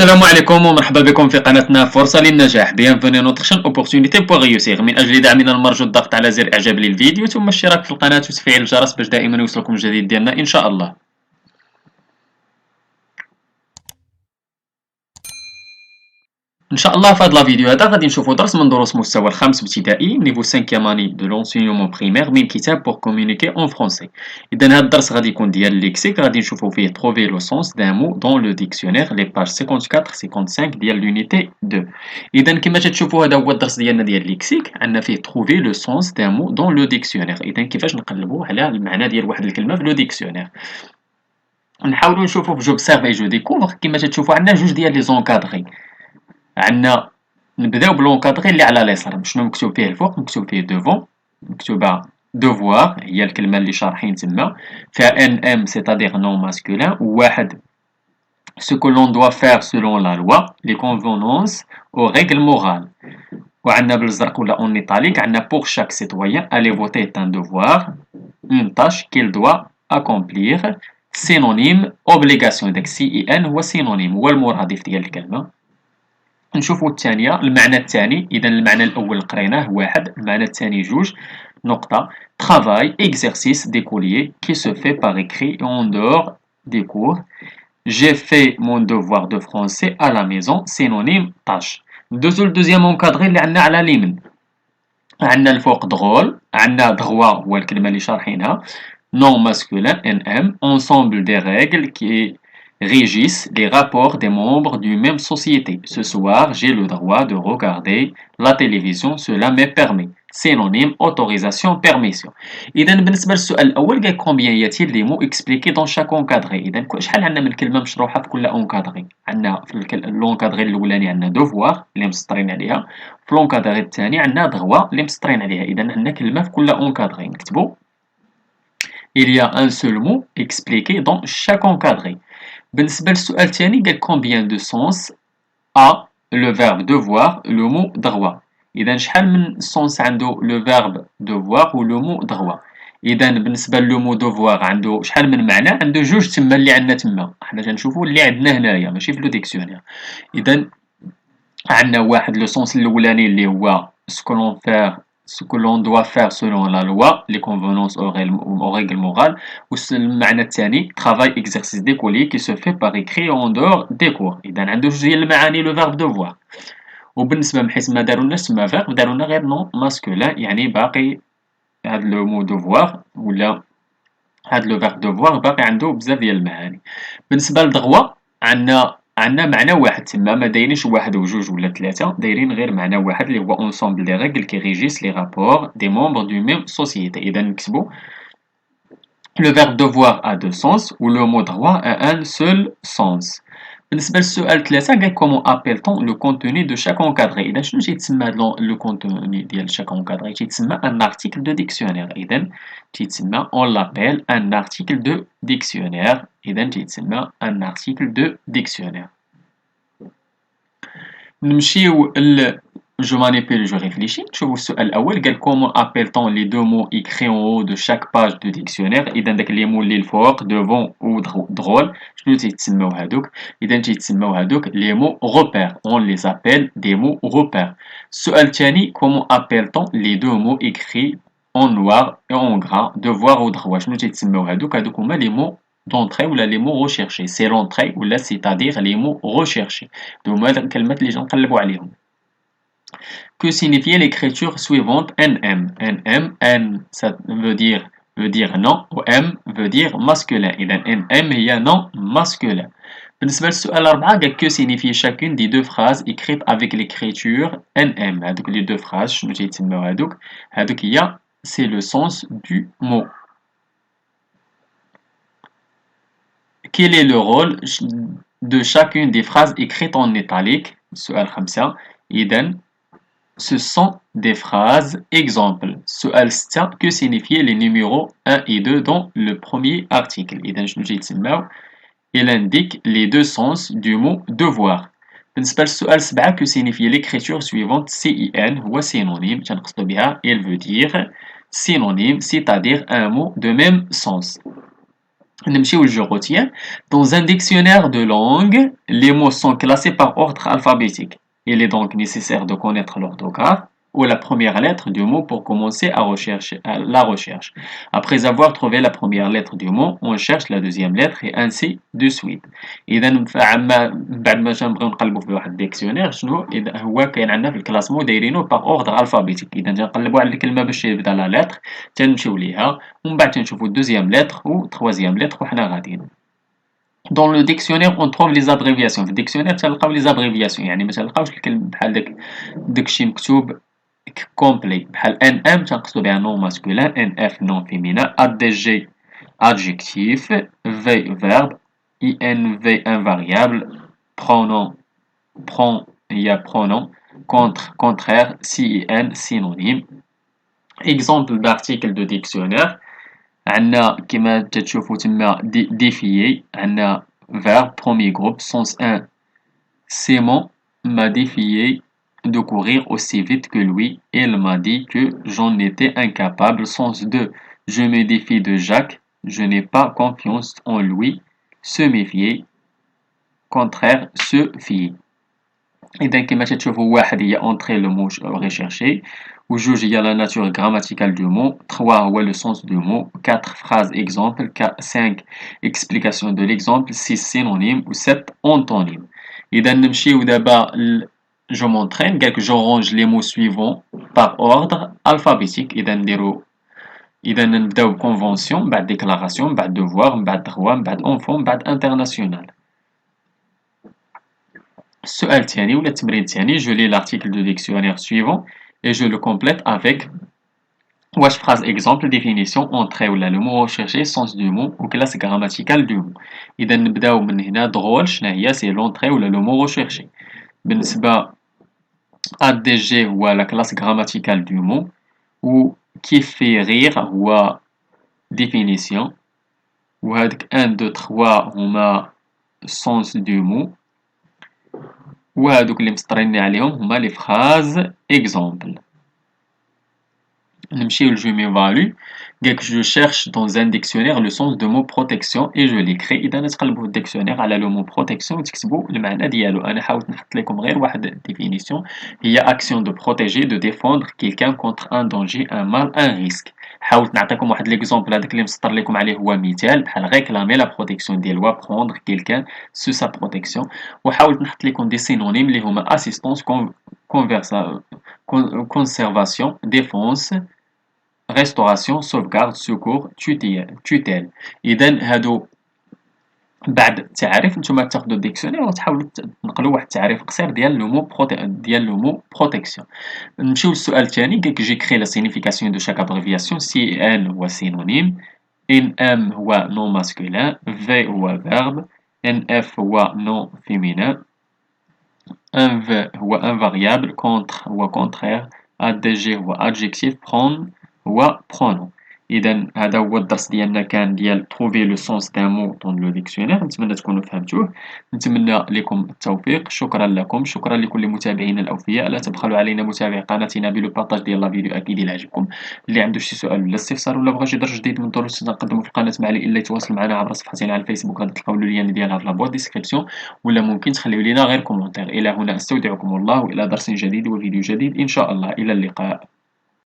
السلام عليكم ومرحبا بكم في قناتنا فرصة للنجاح. Bienvenue notre chaîne Opportunité pour réussir. من أجل دعمنا المرجو الضغط على زر إعجاب للفيديو ثم الاشتراك في القناة وتفعيل الجرس باش دائما يوصلكم الجديد ديالنا إن شاء الله. ان شاء الله في هذا الفيديو هذا غادي نشوفوا درس من دروس مستوى الخامس ابتدائي نيفو 5 اني دو لونسينيومون بريمير من كتاب بور كومونيكي اون فرونسي. اذا هذا الدرس غادي يكون ديال الليكسيك، غادي نشوفوا فيه trouver le sens d'un mot dans le dictionnaire les pages 54 55 ديال l'unité 2. اذا كما تشوفوا هذا هو الدرس ديالنا ديال الليكسيك، عندنا فيه trouver le sens d'un mot dans le dictionnaire. اذا كيفاش نقلبوا على المعنى ديال واحد الكلمه في لو ديكسيونير. نحاولوا نشوفوا في جوبسيرف اي جو ديكوفر. كما تشوفوا عندنا جوج ديال لي زونكادري. عندنا نبداو بلونكادري اللي على اليسار. شنو مكتوب فيه الفوق؟ مكتوب فيه دوفون، مكتوبه دوفوار هي الكلمه اللي شارحين تما فيها ان ام سيتادير نون ماسكولين. واحد ce que l'on doit faire selon la loi les convenances aux règles morales. وعندنا بالزرق ولا اون ايطاليك عندنا pour chaque citoyen aller voter est un devoir une tâche qu'il doit accomplir synonyme obligation. داك سي اي ان هو سينونيم، هو المرادف ديال الكلمه. نشوفوا الثانية المعنى الثاني. إذا المعنى الأول قريناه واحد، المعنى الثاني جوج. نقطة travail exercice d'écolier qui se fait par écrit et en dehors des cours. J'ai fait mon devoir de français à la maison synonyme tâche. ندوزو للدوزيام اونكادري اللي عندنا على اليمين. عندنا الفوق drôle، عندنا droit هو الكلمة اللي شارحينها non masculin NM ensemble des règles qui régissent les rapports des membres d'une même société. Ce soir, j'ai le droit de regarder la télévision, cela me permet. Synonyme autorisation permission. إذا بالنسبة للسؤال الأول قال combien y a-t-il des mots expliqués dans chaque encadré. إذا شحال عندنا من كلمة مشروحة في كل encadré. عندنا في l'encadré الأولاني عندنا devoir اللي مسطرين عليها، في l'encadré الثاني عندنا droit اللي مسطرين عليها. إذا عندنا كلمة في كل encadré. نكتبو il y a un seul mot expliqué dans chaque encadré. بالنسبة للسؤال الثاني قال combien de sens a le verbe devoir le mot droit. إذا شحال من sens عنده le verbe devoir و le mot droit. إذا بالنسبة لو مو devoir عنده شحال من معنى؟ عنده جوج تما اللي عندنا تما. حنا تنشوفو اللي عندنا هنايا ماشي في لو ديكسيونير. إذا عندنا واحد لو sens الأولاني اللي هو ce que l'on doit faire selon la loi, les convenances aux règles morales. Ou المعنى الثاني travail exercice d'écolier qui se fait par écrit en dehors des cours. إذا عنده جوج ديال المعاني لو verbe devoir. وبالنسبة من حيث ما دارولناش تما verbe دارولنا غير نون ماسكولين، يعني باقي هاد لو مو devoir ولا هاد لو verbe devoir باقي عنده بزاف ديال المعاني. بالنسبة لدغوا عندنا معنى واحد تما، ما دايرينش واحد وجوج ولا ثلاثة، دايرين غير معنى واحد اللي هو ensemble des règles qui régissent les rapports des membres d'une même société. إذا نكتبو le verbe devoir a deux sens ou le mot droit a un seul sens. بالنسبة للسؤال ثلاثة قال comment appelle-t-on le contenu de chaque encadré. إذا شنو تيتسمى لو contenu ديال chaque encadré؟ تيتسمى un article de dictionnaire. إذا تيتسمى on l'appelle un article de dictionnaire. إذا تيتسمى un article de dictionnaire. نمشيو je manipule, je réfléchis. نشوفو السؤال الأول قال comment appelle-t-on les deux mots écrits en haut de chaque page de dictionnaire. إذا داك لي مو اللي الفوق devant و drôle شنو تيتسماو هادوك؟ إذا تيتسماو هادوك les mots repères. On les appelle des mots repères. السؤال الثاني comment appelle-t-on les deux mots écrits en noir et en gras devoir و droit. شنو تيتسماو هادوك؟ هادوك هما les mots d'entrée ou les mots recherchés. C'est l'entrée ou c'est-à-dire les mots recherchés. هما الكلمات اللي نقلبوا عليهم. Que signifie l'écriture suivante NM? NM, N ça veut dire non, ou M veut dire masculin. إذا NM هي non masculin. بالنسبة للسؤال 4 قال que signifie chacune des deux phrases écrites avec l'écriture NM. هادوك les deux phrases شنو تيتسماو هادوك؟ هادوك هي c'est le sens du mot. Quel est le rôle de chacune des phrases écrites en italique? السؤال 5 إذا ce sont des phrases exemples. سؤال 6 que signifiaient les numéros 1 et 2 dans le premier article. إذا شنو تيتسماو؟ Il indique les deux sens du mot devoir. بالنسبة للسؤال 7 que signifie l'écriture suivante CIN هو synonyme تنقصدو بها il veut dire synonyme c'est-à-dire un mot de même sens. نمشيو je retiens. Dans un dictionnaire de langue, les mots sont classés par ordre alphabétique. Il est donc nécessaire de connaître l'orthographe ou la première lettre du mot pour commencer à la recherche. Après avoir trouvé la première lettre du mot, on cherche la deuxième lettre et ainsi de suite. إذا بعد ما نبغيو نقلبوا في واحد الديكسيونير شنو هو كاين عندنا في الكلاسمون دايرينه باغ اوردر الفابيتيك. إذا تنقلبوا على الكلمة باش يبدا لا لتر تنمشيو ليها ومن بعد تنشوفوا دوزيام لتر و تخوازيام لتر وحنا غاديين. Dans le dictionnaire on trouve les abréviations. في الديكسيونير تلقاو les abréviations يعني ما تلقاوش الكلمة بحال داكشي مكتوب complet بحال NM تنقصدو بها non masculin, NF non féminin, ADG adjectif, V verbe, INV invariable, pronom il y a pronom, contraire, CIN synonyme. Exemple d'article de dictionnaire. عندنا كما تتشوفوا تما défier. عندنا verbe premier groupe sens 1 Simon m'a défié de courir aussi vite que lui. Il m'a dit que j'en étais incapable. Sens 2 je me défie de Jacques. Je n'ai pas confiance en lui. Se méfier. Contraire, se fier. إذا كما تشوفوا واحد هي entrer le mot recherché وجوج هي la nature grammaticale du mot 3 هو le sens du mot 4 phrases exemple 5 explication de l'exemple 6 synonyme و 7 antonyme. إذا نمشيو دابا je m'entraîne قالك je range les mots suivants par ordre alphabétique. إذا نبداو convention من بعد déclaration من بعد devoir من بعد droit من بعد enfant من بعد international. السؤال الثاني ولا التمرين الثاني je lis l'article de dictionnaire suivant et je le complète avec واش phrase exemple définition entrée ولا le mot recherché sens du mot ou classe grammaticale du mot. إذا نبداو من هنا drôle شنو هي c'est l'entrée ولا le mot recherché. بالنسبة ADG هو la classe grammaticale du mot و qui fait rire هو définition وهادك 1 2 3 هما sens du mot وهادوك اللي مسطرين عليهم هما لي فراز اكزومبل. نمشيو ل je m'évalue قالك je cherche dans un dictionnaire le sens de mot protection et je l'écris. اذا تقلبوا في الديكسيونير على لو مو بروتيكسيون وتكتبوا المعنى ديالو. انا حاولت نحط لكم غير واحد ديفينيسيون هي action de protéger de défendre quelqu'un contre un danger un mal un risque. حاولت نعطيكم واحد ليكزومبل هذاك اللي مسطر لكم عليه هو مثال بحال réclamer la protection ديال prendre quelqu'un sous sa protection. وحاولت نحط لكم دي سينونيم اللي هما assistance conservation défense restauration sauvegarde secours tutelle. إذا هادو بعد التعريف نتوما تاخدو الديكسيونير وتحاولوا تنقلوا واحد التعريف قصير ديال لو مو بروتيكسيون. نمشيو للسؤال الثاني قالك جيكري لا سينيفيكاسيون دو شاك ابريفياسيون. سي ان هو سينونيم ان ام هو نون ماسكولين في هو فيرب ان اف هو نون فيمينين ان في هو انفاريابل كونتر هو كونترير اد جي هو ادجيكتيف برون هو pronom. إذا هذا هو الدرس ديالنا كان ديال trouver le sens d'un mot dans le dictionnaire. نتمنى تكونوا فهمتوه. نتمنى لكم التوفيق. شكرا لكم. شكرا لكل متابعينا الأوفياء. لا تبخلوا علينا متابعة قناتنا بلو بارطاج ديال لا فيديو أكيد إلا عجبكم. اللي عنده شي سؤال ولا استفسار ولا بغى شي درس جديد من دروس نقدمو في القناة ما عليه إلا يتواصل معنا عبر صفحتنا على الفيسبوك غادي تلقاو اللين ديالها في لابوط ديسكريبسيون ولا ممكن تخليو لينا غير كومونتير. إلى هنا أستودعكم الله وإلى درس جديد وفيديو جديد إن شاء الله. إلى اللقاء.